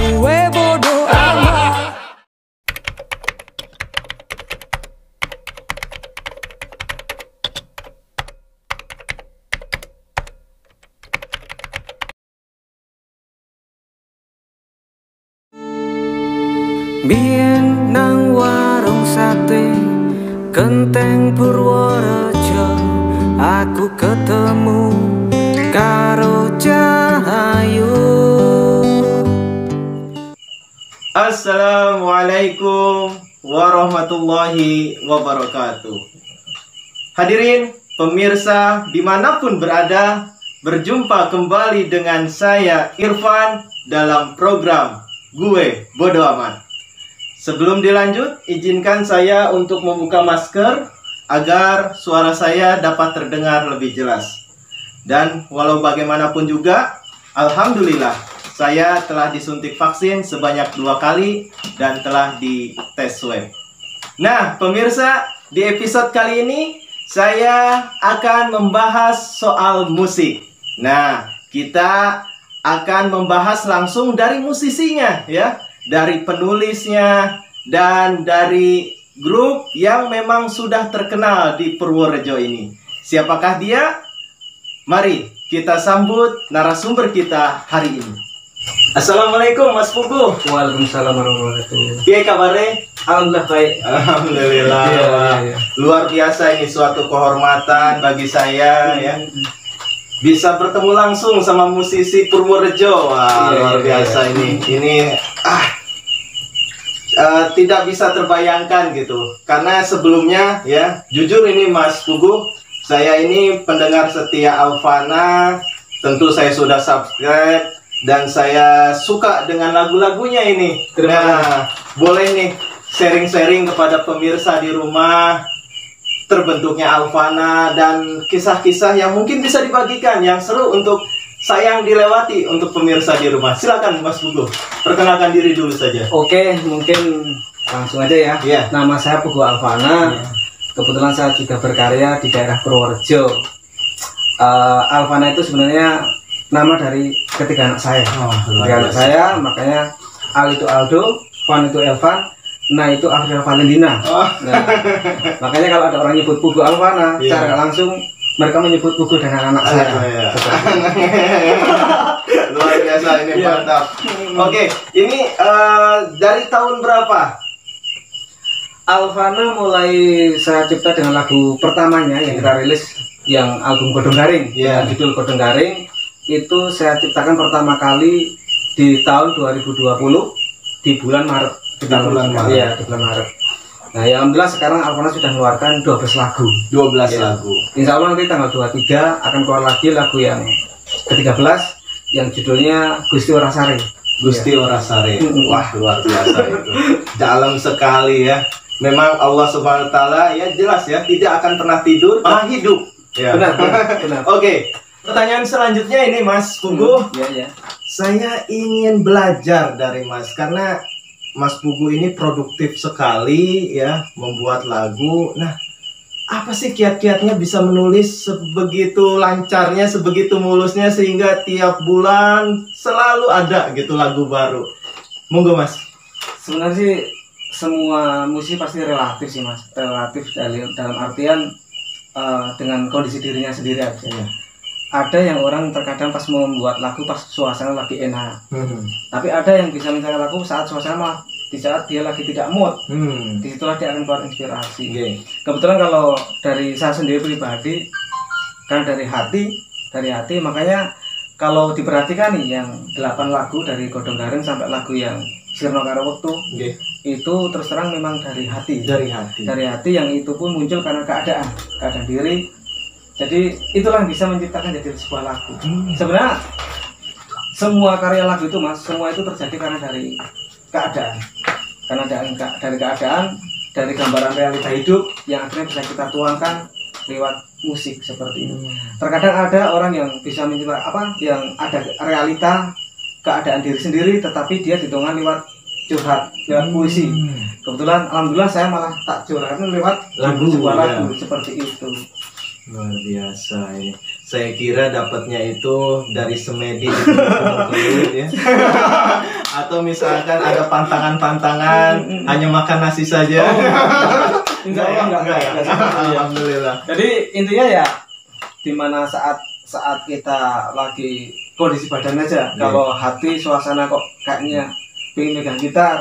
gue bodoh amat. Biyen nang warung sate Genteng Purworejo, aku ketemu karo Cahayu. Assalamualaikum warahmatullahi wabarakatuh. Hadirin pemirsa dimanapun berada, berjumpa kembali dengan saya Irfan dalam program Gue Bodo Amat. Sebelum dilanjut, izinkan saya untuk membuka masker agar suara saya dapat terdengar lebih jelas. Dan walau bagaimanapun juga, alhamdulillah saya telah disuntik vaksin sebanyak 2 kali dan telah dites swab. Nah, pemirsa, di episode kali ini saya akan membahas soal musik. Nah, kita akan membahas langsung dari musisinya ya, dari penulisnya, dan dari grup yang memang sudah terkenal di Purworejo ini. Siapakah dia? Mari kita sambut narasumber kita hari ini. Assalamualaikum Mas Pugu. Waalaikumsalam warahmatullahi wabarakatuh. Piye kabare? Alhamdulillah baik. Alhamdulillah. Iya. Luar biasa, ini suatu kehormatan bagi saya ya. Bisa bertemu langsung sama musisi Purworejo. Wah, luar biasa ini. Ini tidak bisa terbayangkan gitu. Karena sebelumnya ya, jujur ini Mas Pugu, saya ini pendengar setia Alfana. Tentu saya sudah subscribe dan saya suka dengan lagu-lagunya ini. Nah, boleh nih sharing-sharing kepada pemirsa di rumah terbentuknya Alfana dan kisah-kisah yang mungkin bisa dibagikan yang seru untuk sayang dilewati untuk pemirsa di rumah. Silakan Mas Pugu, perkenalkan diri dulu saja. Oke, mungkin langsung aja ya. Iya. Nama saya Pugu Alfana. Kebetulan saya juga berkarya di daerah Purworejo. Alfana itu sebenarnya nama dari ketiga anak saya. Ketiga anak saya, makanya Al itu Aldo, Van itu Elvan, Nah itu Avril Valentina. Nah, makanya kalau ada orang nyebut Pugu Alfana, secara langsung mereka menyebut Pugu dengan anak saya. Luar biasa ini, mantap. Oke, ini dari tahun berapa? Alfana mulai saya cipta dengan lagu pertamanya yang kita rilis, yang album Godong Garing, dengan judul Godong Garing. Itu saya ciptakan pertama kali di tahun 2020 di bulan Maret. Di bulan Maret. Iya, di bulan Maret. Nah, ya alhamdulillah sekarang Alfana sudah mengeluarkan 12 lagu. 12 lagu. Insya Allah nanti tanggal 23 akan keluar lagi lagu yang ke-13 yang judulnya Gusti Orasare. Gusti Orasare. Wah, luar biasa itu. Dalam sekali ya. Memang Allah Subhanahu wa taala ya jelas ya, tidak akan pernah tidur, malah hidup. Ya. Benar. Oke. Pertanyaan selanjutnya ini Mas Pugu. Saya ingin belajar dari Mas karena Mas Pugu ini produktif sekali ya, membuat lagu. Nah, apa sih kiat-kiatnya bisa menulis sebegitu lancarnya, sebegitu mulusnya sehingga tiap bulan selalu ada gitu lagu baru? Monggo Mas. Sebenarnya sih semua musik pasti relatif sih Mas. Relatif dalam artian dengan kondisi dirinya sendiri aja ya. Ada yang orang terkadang pas mau membuat lagu pas suasana lagi enak, tapi ada yang bisa mencari lagu saat suasana malah di saat dia lagi tidak mood. Disitulah dia akan keluar inspirasi. Kebetulan kalau dari saya sendiri pribadi, kan dari hati, makanya kalau diperhatikan nih yang 8 lagu dari Godong Garing sampai lagu yang Sirno Karo Wektu, itu terus terang memang dari hati. Dari hati yang itu pun muncul karena keadaan diri. Jadi itulah yang bisa menciptakan jadi sebuah lagu. Sebenarnya semua karya lagu itu Mas, semua itu terjadi karena dari keadaan. Dari keadaan, dari gambaran realita hidup yang akhirnya bisa kita tuangkan lewat musik seperti itu. Terkadang ada orang yang bisa menciptakan yang ada realita keadaan diri sendiri, tetapi dia dituangkan lewat curhat, lewat puisi. Kebetulan alhamdulillah saya malah tak curhatkan lewat sebuah lagu seperti itu. Luar biasa ini. Saya kira dapatnya itu dari semedi ya. Atau misalkan ada pantangan-pantangan hanya makan nasi saja? Insya Allah enggak ya. Alhamdulillah. Jadi intinya ya dimana saat kita lagi kondisi badan aja, kalau hati suasana kok kayaknya pengen megang gitar,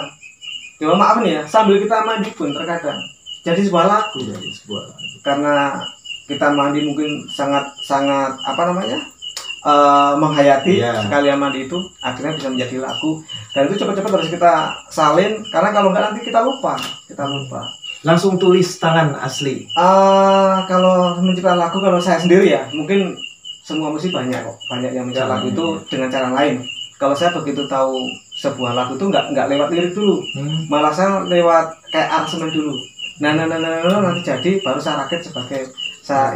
ya maaf nih ya, sambil kita mandi pun terkadang jadi sebuah lagu. Karena kita mandi mungkin sangat apa namanya menghayati sekalian mandi itu, akhirnya bisa menjadi lagu. Dan itu cepat-cepat harus kita salin, karena kalau enggak nanti kita lupa. Langsung tulis tangan asli. Kalau mencipta lagu, kalau saya sendiri ya, mungkin semua musik banyak yang mencipta lagu itu dengan cara lain. Kalau saya begitu tahu sebuah lagu itu nggak lewat lirik dulu, malah saya lewat kayak aransemen dulu. Nanti jadi baru saya rakit sebagai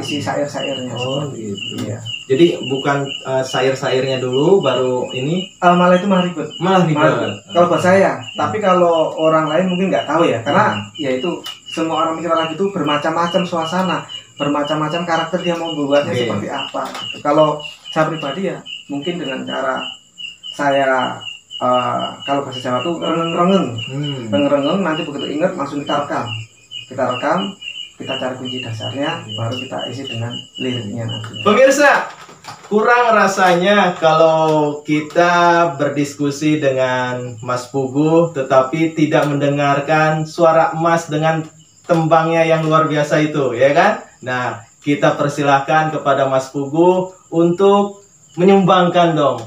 isi syair-syairnya. Oh gitu. Iya. Jadi bukan syair-syairnya dulu baru ini. Malah itu malah ribet. Kalau buat saya, tapi kalau orang lain mungkin nggak tahu ya, karena ya itu semua orang mencipta lagu itu bermacam-macam suasana, bermacam-macam karakter dia mau membuatnya seperti apa. Kalau saya pribadi ya mungkin dengan cara saya kalau bahasa Jawa tuh rengeng, nanti begitu ingat langsung kita rekam, kita cari kunci dasarnya, baru kita isi dengan liriknya nanti. Pemirsa, kurang rasanya kalau kita berdiskusi dengan Mas Puguh tetapi tidak mendengarkan suara Mas dengan tembangnya yang luar biasa itu, ya kan? Nah, kita persilahkan kepada Mas Puguh untuk menyumbangkan dong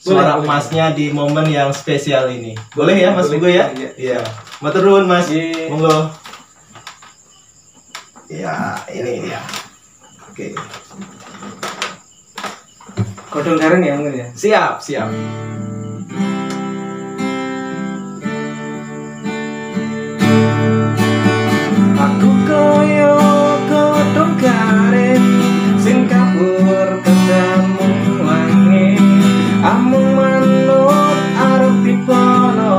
suara emasnya di momen yang spesial ini. Boleh ya Mas Puguh ya? Iya. Matur nuwun Mas. Monggo. Ya, ini dia. Oke. Godong garing ya mungkin ya. Siap. Aku koyo godhong garing sing kabur ketemu wangi, amung manut arep dipono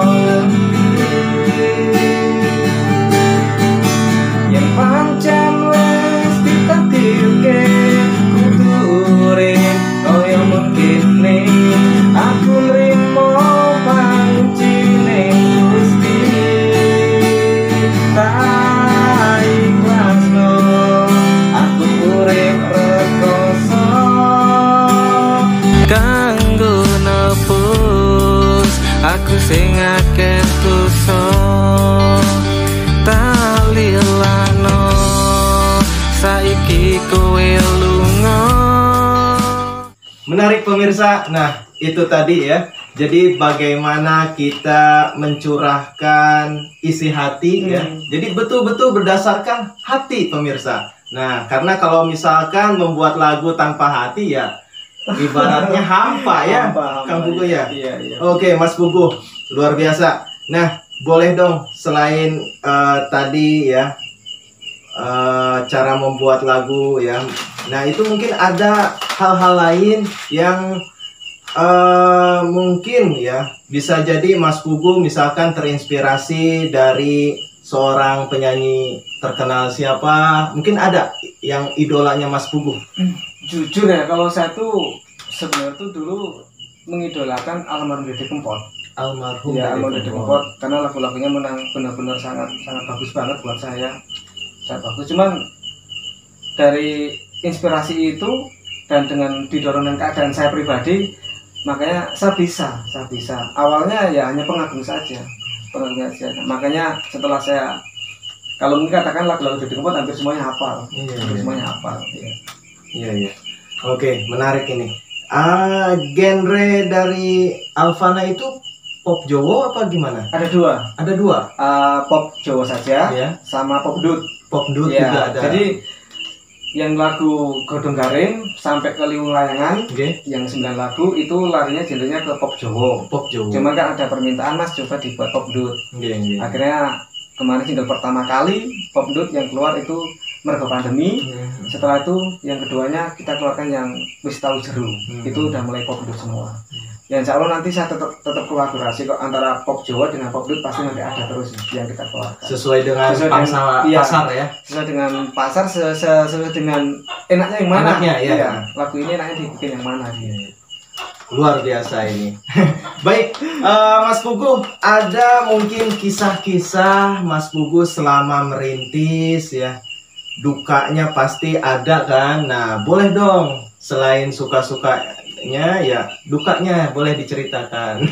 yen pancen wis ditakdirke kudu urip koyo mengkene. Aku nrimo pancine Gusti, tak ikhlasno aku urip rekoso kanggo nebus aku sing akeh dosa. Tak lilano saiki kowe lunga. Menarik pemirsa. Nah, itu tadi ya. Jadi bagaimana kita mencurahkan isi hati ya. Jadi betul-betul berdasarkan hati pemirsa. Nah, karena kalau misalkan membuat lagu tanpa hati ya ibaratnya hampa ya, Kang Puguh ya. Iya. Oke, Mas Puguh, luar biasa. Nah, boleh dong selain tadi ya cara membuat lagu ya. Nah, itu mungkin ada hal-hal lain yang mungkin ya bisa jadi Mas Puguh misalkan terinspirasi dari seorang penyanyi terkenal siapa, mungkin ada yang idolanya Mas Puguh. Jujur ya, kalau saya tuh sebenarnya tuh dulu mengidolakan almarhum Dede Kempot. Almarhum Dede Kempot, karena lagu-lagunya benar-benar sangat bagus banget buat saya. Bagus, cuman dari inspirasi itu dan dengan didorong dengan keadaan saya pribadi, makanya saya bisa. Awalnya ya hanya pengagum saja. Makanya setelah saya, kalau mungkin katakan lagu-lagu Dede Kempot hampir semuanya hafal. Semuanya hafal. Iya. Oke, menarik ini. Genre dari Alfana itu pop Jawa apa gimana? Ada dua. Pop Jawa saja, sama pop dut. Pop dut juga ada. Jadi yang lagu Godhong Garing sampai ke Liwung Layangan, yang 9 lagu itu larinya genrenya ke pop Jawa. Cuman kan ada permintaan, Mas coba dibuat pop dut. Akhirnya kemarin single pertama kali pop dut yang keluar itu Mergo Pandemi. Setelah itu yang keduanya kita keluarkan yang Wis Tau Jeru. Itu udah mulai pop dut semua. Ya insya Allah nanti saya tetap kolaborasi kok antara pop Jawa dengan pop dut, pasti nanti ada terus yang kita keluarkan. Sesuai dengan pasar ya. Sesuai dengan pasar, sesuai dengan enaknya yang mana. Iya. Lagu ini enaknya dibikin yang mana dia. luar biasa ini. Baik, Mas Pugu, ada mungkin kisah-kisah Mas Pugu selama merintis ya, dukanya pasti ada kan? Nah, boleh dong, selain suka-sukanya ya, dukanya boleh diceritakan.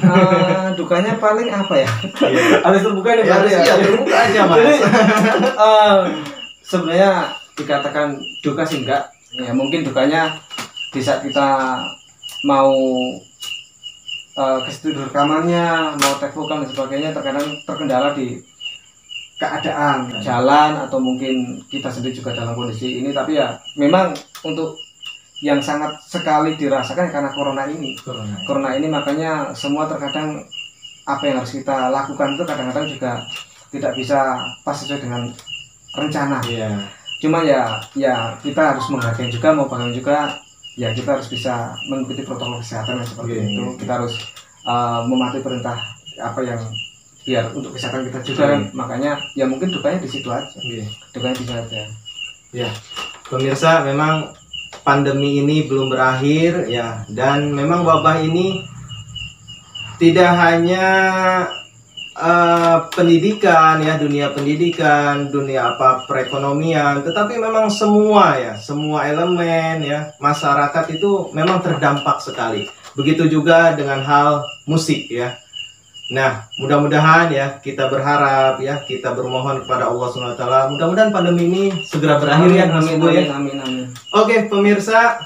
Dukanya paling apa ya? Iya. Harus terbuka nih Ya, berarti harus, ya. ya, terbuka aja Mas. Jadi, sebenarnya dikatakan duka sih enggak. Ya mungkin dukanya di saat kita mau ke studio rekamannya, mau take vokal dan sebagainya, terkadang terkendala di keadaan jalan atau mungkin kita sendiri juga dalam kondisi ini. Tapi ya memang untuk yang sangat sekali dirasakan karena corona ini makanya semua terkadang apa yang harus kita lakukan itu kadang-kadang juga tidak bisa pas sesuai dengan rencana. Iya. Cuma ya kita harus menghargai juga, mau bagaimana juga ya kita harus bisa mengikuti protokol kesehatan yang seperti itu. Kita harus mematuhi perintah apa yang biar untuk kesehatan kita juga kan. Makanya ya mungkin dukanya di situ aja. Dukanya di situ aja. Ya, pemirsa, memang pandemi ini belum berakhir ya, dan memang wabah ini tidak hanya pendidikan ya, dunia pendidikan, dunia perekonomian, tetapi memang semua ya, semua elemen ya masyarakat itu memang terdampak sekali. Begitu juga dengan hal musik ya. Nah, mudah-mudahan ya, kita berharap ya, kita bermohon kepada Allah SWT, mudah-mudahan pandemi ini segera berakhir ya, Mas Pugu ya. Amin. Oke, pemirsa,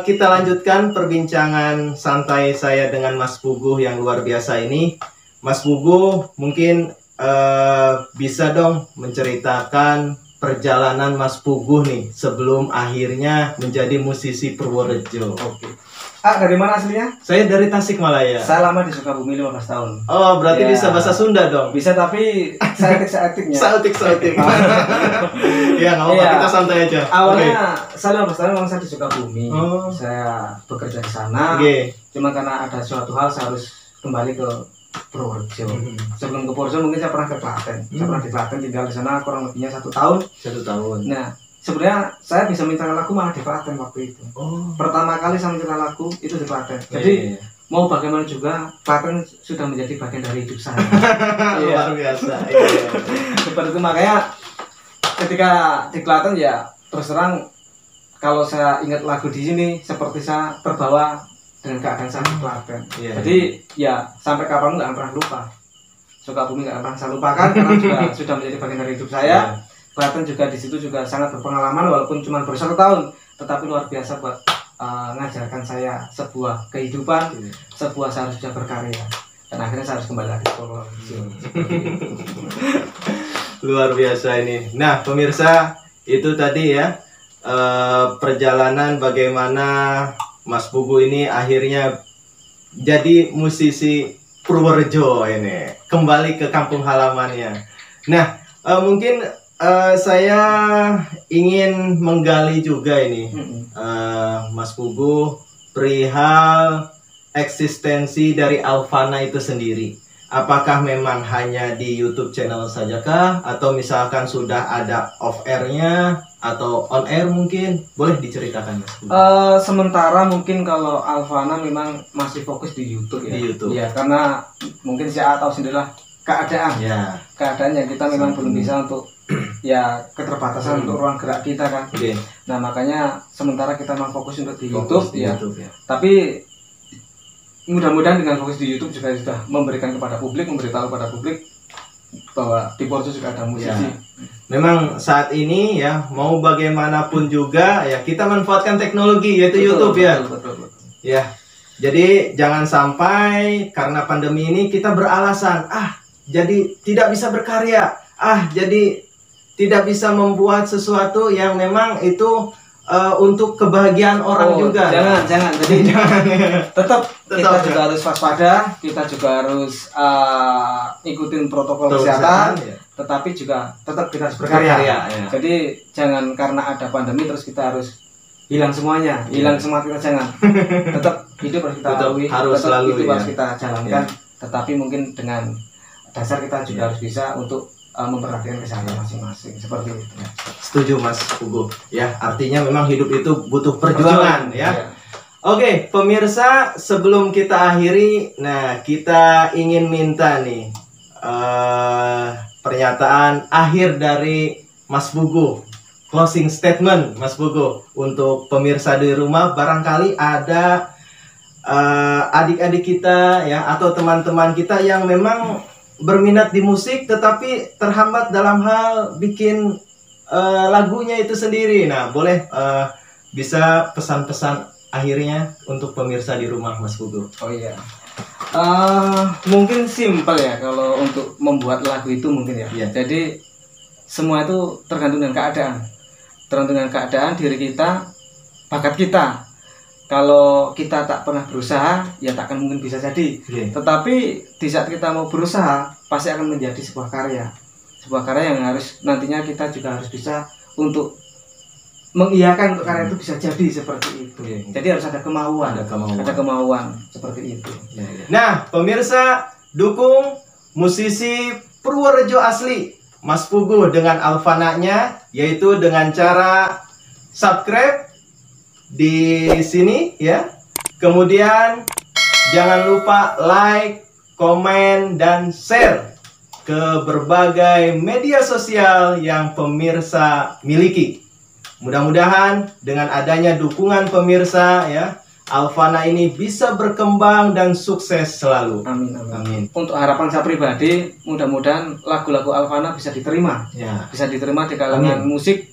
kita lanjutkan perbincangan santai saya dengan Mas Pugu yang luar biasa ini. Mas Pugu mungkin bisa dong menceritakan perjalanan Mas Pugu nih sebelum akhirnya menjadi musisi Purworejo. Oke. Dari mana aslinya? Saya dari Tasikmalaya. Saya lama di Sukabumi 15 tahun. Oh, berarti Ya. bisa bahasa Sunda dong. Bisa tapi seetik-seetiknya. Sautik. Ya, nggak apa-apa, Iya. kita santai aja. Awalnya saya 15 tahun memang saya di Sukabumi. Oh. Saya bekerja di sana. Oke. Cuma karena ada suatu hal saya harus kembali ke Purworejo. Sebelum ke Purworejo mungkin saya pernah ke Klaten. Saya pernah di Klaten, tinggal di sana kurang lebihnya 1 tahun. 1 tahun. Nah, sebenarnya saya bisa minta lagu malah di Klaten waktu itu. Oh. Pertama kali saya minta lagu itu di Klaten. Jadi Iya. mau bagaimana juga Klaten sudah menjadi bagian dari hidup saya. Luar biasa. Iya. Seperti itu, makanya ketika di Klaten ya terus terang kalau saya ingat lagu di sini seperti saya terbawa dengan keadaan saya di Klaten. Iya. Jadi ya sampai kapan nggak pernah lupa. Sukabumi nggak pernah saya lupakan karena juga sudah menjadi bagian dari hidup saya. Klaten juga di situ juga sangat berpengalaman walaupun cuma baru 1 tahun, tetapi luar biasa buat ngajarkan saya sebuah kehidupan, sebuah saya harus bisa berkarya. Dan akhirnya saya harus kembali lagi ke Purworejo. Luar biasa ini. Nah, pemirsa, itu tadi ya perjalanan bagaimana Mas Pugu ini akhirnya jadi musisi Purworejo ini, kembali ke kampung halamannya. Nah, mungkin saya ingin menggali juga ini, Mas Pugu, perihal eksistensi dari Alfana itu sendiri. Apakah memang hanya di YouTube channel sajakah, atau misalkan sudah ada off airnya atau on air mungkin? Boleh diceritakan, Mas Pugu? Sementara mungkin kalau Alfana memang masih fokus di YouTube ya. Di YouTube. Ya, karena mungkin saya tahu sendirilah keadaan. Ya. Keadaan yang kita memang belum bisa untuk ya keterbatasan untuk ruang gerak kita kan. Oke. Nah, makanya sementara kita memang fokus untuk di Fokus YouTube di ya. YouTube ya. Tapi mudah-mudahan dengan fokus di YouTube juga sudah memberikan kepada publik, memberitahu kepada publik bahwa di Purworejo juga ada musisi. Ya. Memang saat ini ya, mau bagaimanapun juga ya, kita manfaatkan teknologi yaitu YouTube ya. Betul. Ya. Jadi jangan sampai karena pandemi ini kita beralasan, jadi tidak bisa berkarya, jadi tidak bisa membuat sesuatu yang memang itu untuk kebahagiaan orang juga. Jangan. Jadi tetap kita ya. juga harus waspada, kita juga harus ikutin protokol kesehatan, ya. tetapi juga tetap kita harus Berkarya, berkarya. ya. Jadi jangan karena ada pandemi terus kita harus hilang semuanya, hilang semangat kita, jangan. Tetap hidup harus kita Tetap lalui, harus tetap selalu, hidup ya. harus kita jalankan, tetapi mungkin dengan dasar kita juga harus bisa untuk memperhatikan kesehatan masing-masing seperti itu. Setuju Mas Pugu. Ya, artinya memang hidup itu butuh perjuangan ya. Oke, pemirsa, sebelum kita akhiri, nah kita ingin minta nih pernyataan akhir dari Mas Puguh, closing statement Mas Puguh untuk pemirsa di rumah. Barangkali ada adik-adik kita ya atau teman-teman kita yang memang berminat di musik tetapi terhambat dalam hal bikin lagunya itu sendiri. Nah, boleh bisa pesan-pesan akhirnya untuk pemirsa di rumah, Mas Puguh. Oh iya, mungkin simpel ya kalau untuk membuat lagu itu mungkin ya. Iya. Jadi semua itu tergantung dengan keadaan, diri kita, bakat kita. Kalau kita tak pernah berusaha, ya tak akan mungkin bisa jadi. Iya. Tetapi di saat kita mau berusaha, pasti akan menjadi sebuah karya yang harus nantinya kita juga harus bisa untuk mengiyakan untuk karya itu bisa jadi seperti itu. Jadi harus ada kemauan. Ada kemauan seperti itu. Nah, pemirsa, dukung musisi Purworejo asli Mas Puguh dengan Alfananya, yaitu dengan cara subscribe di sini ya. Kemudian jangan lupa like, komen, dan share ke berbagai media sosial yang pemirsa miliki. Mudah-mudahan dengan adanya dukungan pemirsa ya, Alfana ini bisa berkembang dan sukses selalu. Amin, amin. Amin. Untuk harapan saya pribadi, mudah-mudahan lagu-lagu Alfana bisa diterima. Ya. Bisa diterima di kalangan musik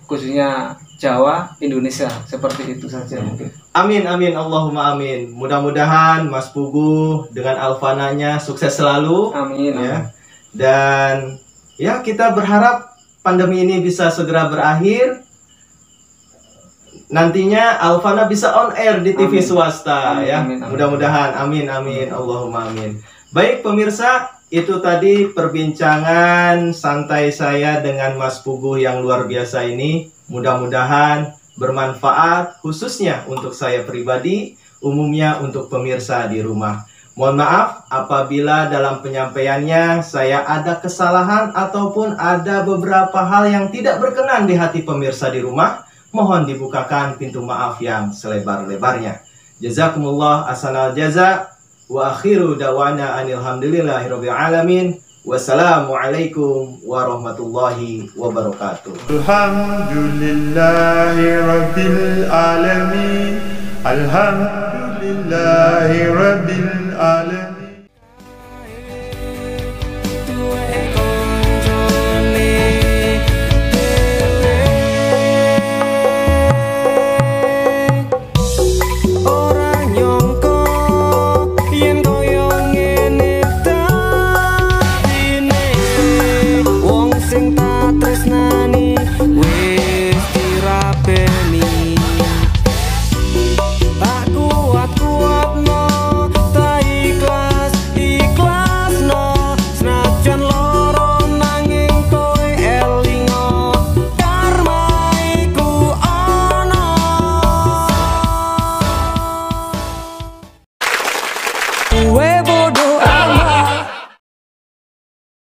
khususnya Jawa, Indonesia. Seperti itu saja mungkin. Amin, amin, Allahumma amin. Mudah-mudahan Mas Puguh dengan Alfananya sukses selalu. Amin, amin. Ya. Dan ya kita berharap pandemi ini bisa segera berakhir. Nantinya Alfana bisa on air di TV swasta. Amin, ya. amin, amin. Mudah-mudahan, amin, amin, Allahumma amin. Baik pemirsa, itu tadi perbincangan santai saya dengan Mas Puguh yang luar biasa ini. Mudah-mudahan bermanfaat khususnya untuk saya pribadi, umumnya untuk pemirsa di rumah. Mohon maaf apabila dalam penyampaiannya saya ada kesalahan ataupun ada beberapa hal yang tidak berkenan di hati pemirsa di rumah. Mohon dibukakan pintu maaf yang selebar-lebarnya. Jazakumullah ahsanal jaza. Wa akhiru dawana anilhamdulillahirabbil alamin. Wassalamualaikum warahmatullahi wabarakatuh. Alhamdulillahirabbil alamin. Alhamdulillahirabbil alamin.